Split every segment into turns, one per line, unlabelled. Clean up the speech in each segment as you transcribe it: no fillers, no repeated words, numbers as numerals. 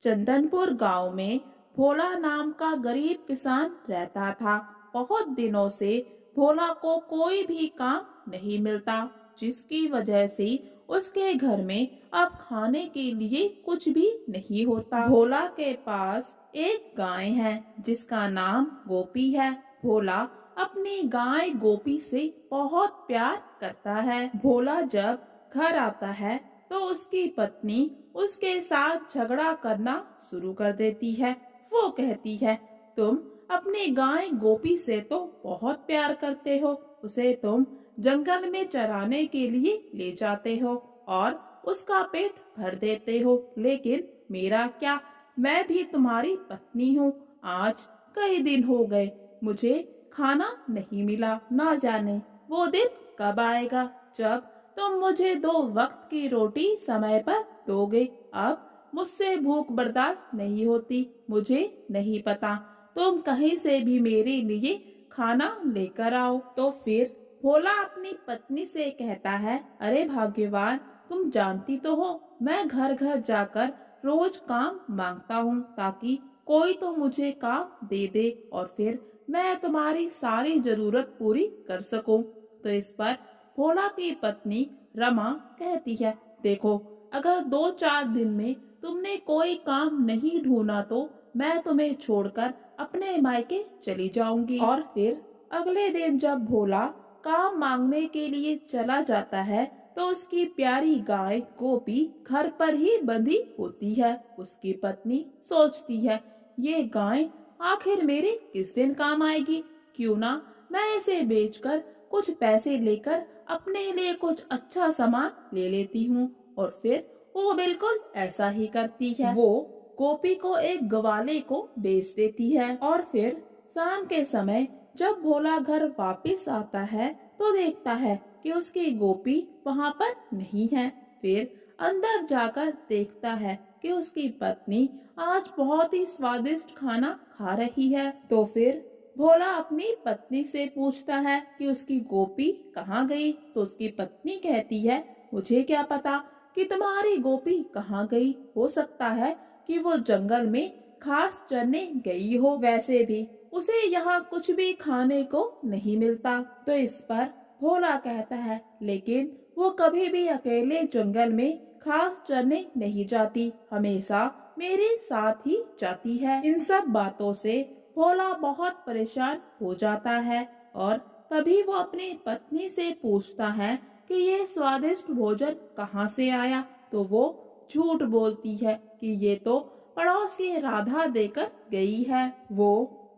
चंदनपुर गांव में भोला नाम का गरीब किसान रहता था। बहुत दिनों से भोला को कोई भी काम नहीं मिलता, जिसकी वजह से उसके घर में अब खाने के लिए कुछ भी नहीं होता। भोला के पास एक गाय है जिसका नाम गोपी है। भोला अपनी गाय गोपी से बहुत प्यार करता है। भोला जब घर आता है तो उसकी पत्नी उसके साथ झगड़ा करना शुरू कर देती है। वो कहती है, तुम अपनी गाय गोपी से तो बहुत प्यार करते हो, उसे तुम जंगल में चराने के लिए ले जाते हो और उसका पेट भर देते हो, लेकिन मेरा क्या, मैं भी तुम्हारी पत्नी हूँ। आज कई दिन हो गए, मुझे खाना नहीं मिला, ना जाने वो दिन कब आएगा जब तुम मुझे 2 वक्त की रोटी समय पर दोगे। अब मुझसे भूख बर्दाश्त नहीं होती। मुझे नहीं पता, तुम कहीं से भी मेरे लिए खाना लेकर आओ। तो फिर भोला अपनी पत्नी से कहता है, अरे भाग्यवान, तुम जानती तो हो मैं घर घर जाकर रोज काम मांगता हूँ ताकि कोई तो मुझे काम दे दे और फिर मैं तुम्हारी सारी जरूरत पूरी कर सकूं। तो इस पर भोला की पत्नी रमा कहती है, देखो, अगर 2-4 दिन में तुमने कोई काम नहीं ढूंढा तो मैं तुम्हें छोड़कर अपने मायके चली जाऊंगी। और फिर अगले दिन जब भोला काम मांगने के लिए चला जाता है तो उसकी प्यारी गाय गोपी घर पर ही बंधी होती है। उसकी पत्नी सोचती है, ये गाय आखिर मेरे किस दिन काम आएगी, क्यों ना मैं इसे बेचकर कुछ पैसे लेकर अपने लिए कुछ अच्छा सामान ले लेती हूँ। और फिर वो बिल्कुल ऐसा ही करती है। वो गोपी को एक ग्वाले को बेच देती है और फिर शाम के समय जब भोला घर वापस आता है तो देखता है कि उसकी गोपी वहाँ पर नहीं है। फिर अंदर जाकर देखता है कि उसकी पत्नी आज बहुत ही स्वादिष्ट खाना खा रही है। तो फिर भोला अपनी पत्नी से पूछता है कि उसकी गोपी कहाँ गई। तो उसकी पत्नी कहती है, मुझे क्या पता कि तुम्हारी गोपी कहाँ गई, हो सकता है कि वो जंगल में घास चरने गई हो, वैसे भी उसे यहाँ कुछ भी खाने को नहीं मिलता। तो इस पर भोला कहता है, लेकिन वो कभी भी अकेले जंगल में घास चरने नहीं जाती, हमेशा मेरे साथ ही जाती है। इन सब बातों से भोला बहुत परेशान हो जाता है और तभी वो अपनी पत्नी से पूछता है कि ये स्वादिष्ट भोजन कहाँ से आया। तो वो झूठ बोलती है कि ये तो पड़ोस की राधा देकर गई है। वो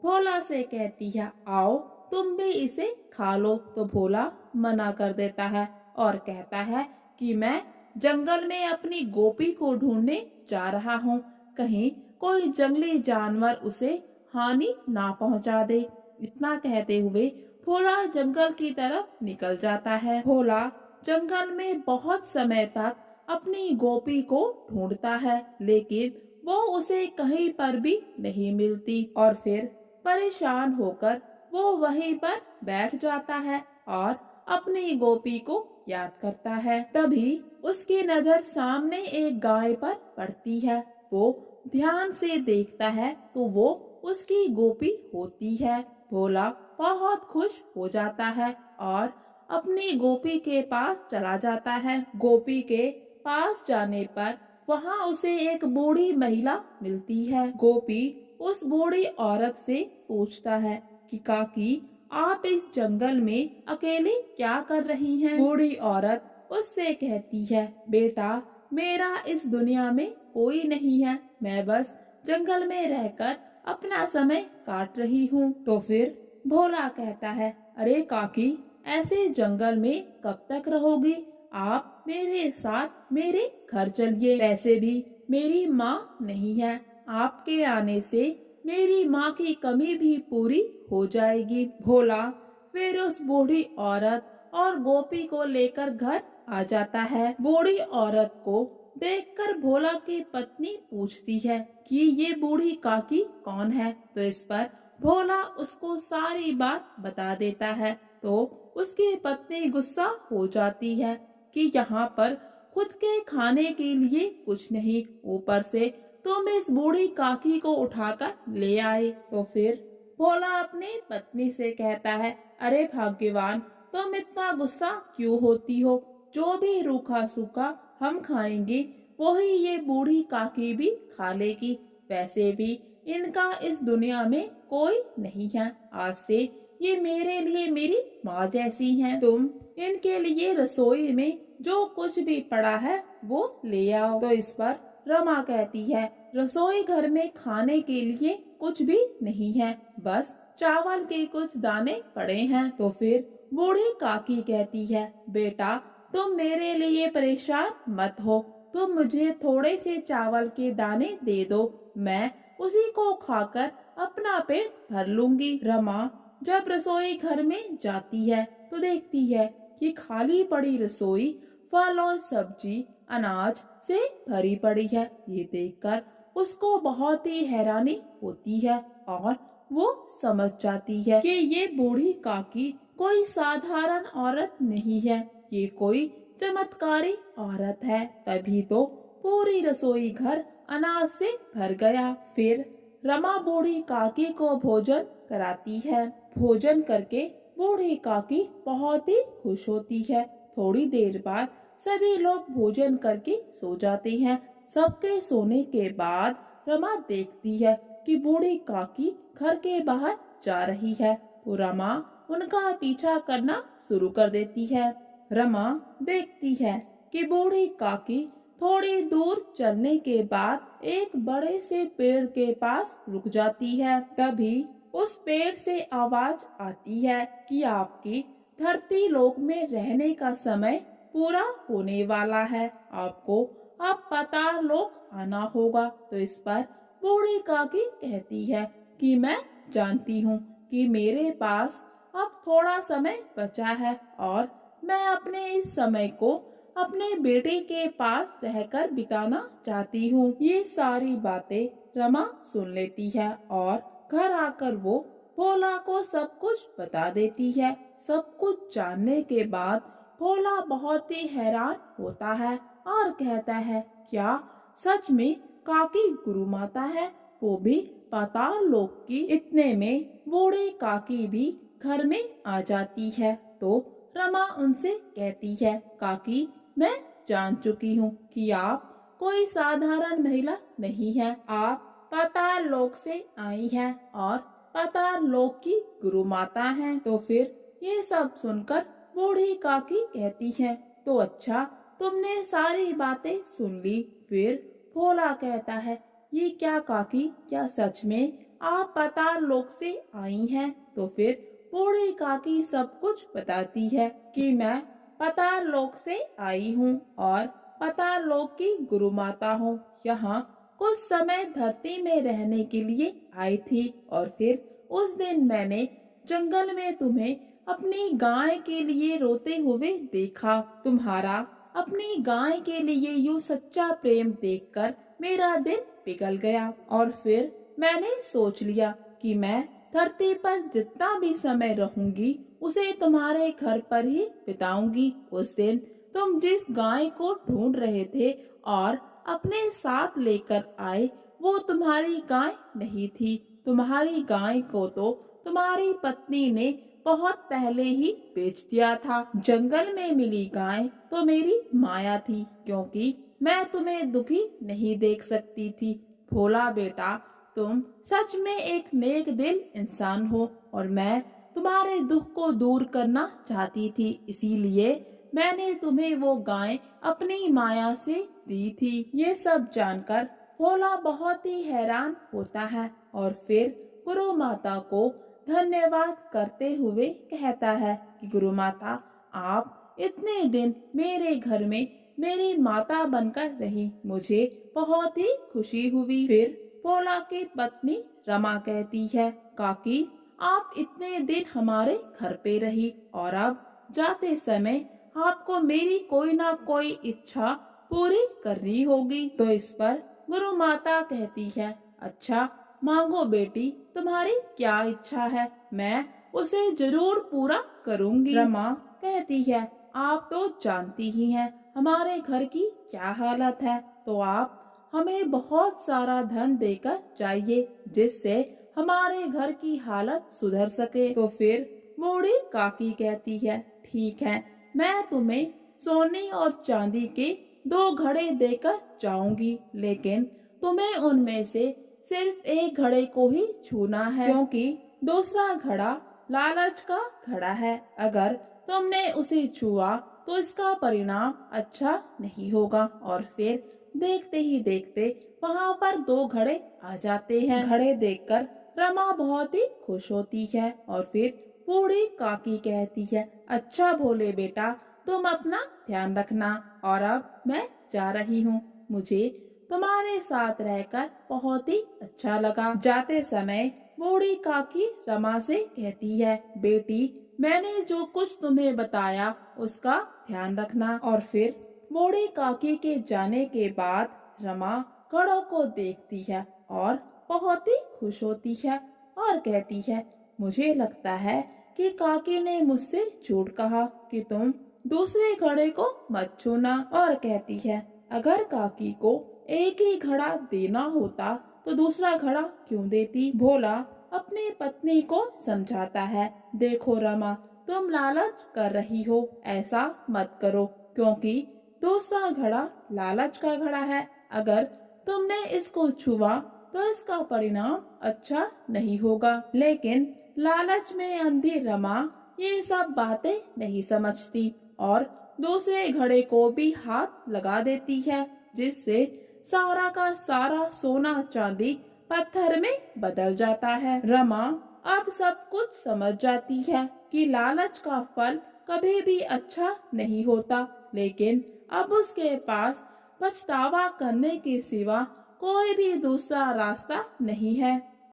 भोला से कहती है, आओ तुम भी इसे खा लो। तो भोला मना कर देता है और कहता है कि मैं जंगल में अपनी गोपी को ढूंढने जा रहा हूँ, कहीं कोई जंगली जानवर उसे हानि ना पहुँचा दे। इतना कहते हुए भोला जंगल की तरफ निकल जाता है। भोला जंगल में बहुत समय तक अपनी गोपी को ढूंढता है, लेकिन वो उसे कहीं पर भी नहीं मिलती और फिर परेशान होकर वो वहीं पर बैठ जाता है और अपनी गोपी को याद करता है। तभी उसकी नजर सामने एक गाय पर पड़ती है। वो ध्यान से देखता है तो वो उसकी गोपी होती है। भोला बहुत खुश हो जाता है और अपनी गोपी के पास चला जाता है। गोपी के पास जाने पर वहाँ उसे एक बूढ़ी महिला मिलती है। गोपी उस बूढ़ी औरत से पूछता है कि काकी, आप इस जंगल में अकेले क्या कर रही हैं? बूढ़ी औरत उससे कहती है, बेटा, मेरा इस दुनिया में कोई नहीं है, मैं बस जंगल में रहकर अपना समय काट रही हूँ। तो फिर भोला कहता है, अरे काकी, ऐसे जंगल में कब तक रहोगी? आप मेरे साथ मेरे घर चलिए। वैसे भी मेरी माँ नहीं है, आपके आने से मेरी माँ की कमी भी पूरी हो जाएगी। भोला फिर उस बूढ़ी औरत और गोपी को लेकर घर आ जाता है। बूढ़ी औरत को देखकर भोला की पत्नी पूछती है कि ये बूढ़ी काकी कौन है। तो इस पर भोला उसको सारी बात बता देता है। तो उसकी पत्नी गुस्सा हो जाती है कि यहाँ पर खुद के खाने के लिए कुछ नहीं, ऊपर से तुम इस बूढ़ी काकी को उठाकर ले आए। तो फिर भोला अपनी पत्नी से कहता है, अरे भाग्यवान, तुम इतना गुस्सा क्यों होती हो? जो भी रूखा सूखा हम खाएंगे वही ये बूढ़ी काकी भी खा लेगी। वैसे भी इनका इस दुनिया में कोई नहीं है। आज से ये मेरे लिए मेरी माँ जैसी हैं। तुम इनके लिए रसोई में जो कुछ भी पड़ा है वो ले आओ। तो इस पर रमा कहती है, रसोई घर में खाने के लिए कुछ भी नहीं है, बस चावल के कुछ दाने पड़े हैं। तो फिर बूढ़ी काकी कहती है, बेटा तुम मेरे लिए परेशान मत हो, तुम मुझे थोड़े से चावल के दाने दे दो, मैं उसी को खाकर अपना पेट भर लूंगी। रमा जब रसोई घर में जाती है तो देखती है कि खाली पड़ी रसोई फल और सब्जी अनाज से भरी पड़ी है। ये देखकर उसको बहुत ही हैरानी होती है और वो समझ जाती है कि ये बूढ़ी काकी कोई साधारण औरत नहीं है, ये कोई चमत्कारी औरत है। तभी तो पूरी रसोई घर अनाज से भर गया। फिर रमा बूढ़ी काकी को भोजन कराती है। भोजन करके बूढ़ी काकी बहुत ही खुश होती है। थोड़ी देर बाद सभी लोग भोजन करके सो जाते हैं। सबके सोने के बाद रमा देखती है कि बूढ़ी काकी घर के बाहर जा रही है। तो रमा उनका पीछा करना शुरू कर देती है। रमा देखती है कि बूढ़ी काकी थोड़ी दूर चलने के बाद एक बड़े से पेड़ के पास रुक जाती है। तभी उस पेड़ से आवाज आती है कि आपकी धरती लोक में रहने का समय पूरा होने वाला है, आपको अब पाताल लोक आना होगा। तो इस पर बूढ़ी काकी कहती है कि मैं जानती हूँ कि मेरे पास अब थोड़ा समय बचा है और मैं अपने इस समय को अपने बेटे के पास रहकर बिताना चाहती हूँ। ये सारी बातें रमा सुन लेती है और घर आकर वो भोला को सब कुछ बता देती है। सब कुछ जानने के बाद भोला बहुत ही हैरान होता है और कहता है, क्या सच में काकी गुरु माता है, वो भी पाताल लोक की। इतने में बूढ़ी काकी भी घर में आ जाती है। तो रमा उनसे कहती है, काकी मैं जान चुकी हूँ कि आप कोई साधारण महिला नहीं है, आप पाताल लोक से आई हैं और पाताल लोक की गुरु माता हैं। तो फिर ये सब सुनकर बूढ़ी काकी कहती है, तो अच्छा तुमने सारी बातें सुन ली। फिर भोला कहता है, ये क्या काकी, क्या सच में आप पाताल लोक से आई हैं? तो फिर बूढ़ी काकी सब कुछ बताती है कि मैं पाताल लोक से आई हूँ और पाताल लोक की गुरु माता हूँ। यहाँ कुछ समय धरती में रहने के लिए आई थी और फिर उस दिन मैंने जंगल में तुम्हें अपनी गाय के लिए रोते हुए देखा। तुम्हारा अपनी गाय के लिए यूँ सच्चा प्रेम देखकर मेरा दिल पिघल गया और फिर मैंने सोच लिया कि मैं धरती पर जितना भी समय रहूंगी उसे तुम्हारे घर पर ही बिताऊंगी। उस दिन तुम जिस गाय को ढूंढ रहे थे और अपने साथ लेकर आए वो तुम्हारी गाय नहीं थी। तुम्हारी गाय को तो तुम्हारी पत्नी ने बहुत पहले ही बेच दिया था। जंगल में मिली गाय तो मेरी माया थी, क्योंकि मैं तुम्हें दुखी नहीं देख सकती थी। भोला बेटा, तुम सच में एक नेक दिल इंसान हो और मैं तुम्हारे दुख को दूर करना चाहती थी, इसीलिए मैंने तुम्हें वो गाय अपनी माया से दी थी। ये सब जानकर भोला बहुत ही हैरान होता है और फिर गुरु माता को धन्यवाद करते हुए कहता है कि गुरु माता, आप इतने दिन मेरे घर में मेरी माता बनकर रही, मुझे बहुत ही खुशी हुई। फिर भोला की पत्नी रमा कहती है, काकी आप इतने दिन हमारे घर पे रही और अब जाते समय आपको मेरी कोई ना कोई इच्छा पूरी करनी होगी। तो इस पर गुरु माता कहती है, अच्छा मांगो बेटी, तुम्हारी क्या इच्छा है, मैं उसे जरूर पूरा करूंगी। रमा कहती है, आप तो जानती ही हैं हमारे घर की क्या हालत है, तो आप हमें बहुत सारा धन देकर जाइए, जिससे हमारे घर की हालत सुधर सके। तो फिर बूढ़ी काकी कहती है, ठीक है, मैं तुम्हें सोने और चांदी के 2 घड़े देकर जाऊंगी, लेकिन तुम्हें उनमें से सिर्फ एक घड़े को ही छूना है, क्योंकि दूसरा घड़ा लालच का घड़ा है। अगर तुमने उसे छुआ तो इसका परिणाम अच्छा नहीं होगा। और फिर देखते ही देखते वहाँ पर 2 घड़े आ जाते हैं। घड़े देखकर रमा बहुत ही खुश होती है और फिर बूढ़ी काकी कहती है, अच्छा भोले बेटा, तुम अपना ध्यान रखना और अब मैं जा रही हूँ। मुझे तुम्हारे साथ रहकर बहुत ही अच्छा लगा। जाते समय बूढ़ी काकी रमा से कहती है, बेटी, मैंने जो कुछ तुम्हें बताया उसका ध्यान रखना। और फिर बूढ़ी काकी के जाने के बाद रमा घड़ों को देखती है और बहुत ही खुश होती है और कहती है, मुझे लगता है कि काकी ने मुझसे झूठ कहा कि तुम दूसरे घड़े को मत छूना। और कहती है, अगर काकी को एक ही घड़ा देना होता तो दूसरा घड़ा क्यों देती। भोला अपनी पत्नी को समझाता है, देखो रमा, तुम लालच कर रही हो, ऐसा मत करो, क्योंकि दूसरा घड़ा लालच का घड़ा है। अगर तुमने इसको छुआ तो इसका परिणाम अच्छा नहीं होगा। लेकिन लालच में अंधी रमा ये सब बातें नहीं समझती और दूसरे घड़े को भी हाथ लगा देती है, जिससे सारा का सारा सोना चांदी पत्थर में बदल जाता है। रमा अब सब कुछ समझ जाती है कि लालच का फल कभी भी अच्छा नहीं होता, लेकिन अब उसके पास पछतावा करने के सिवा कोई भी दूसरा रास्ता नहीं है।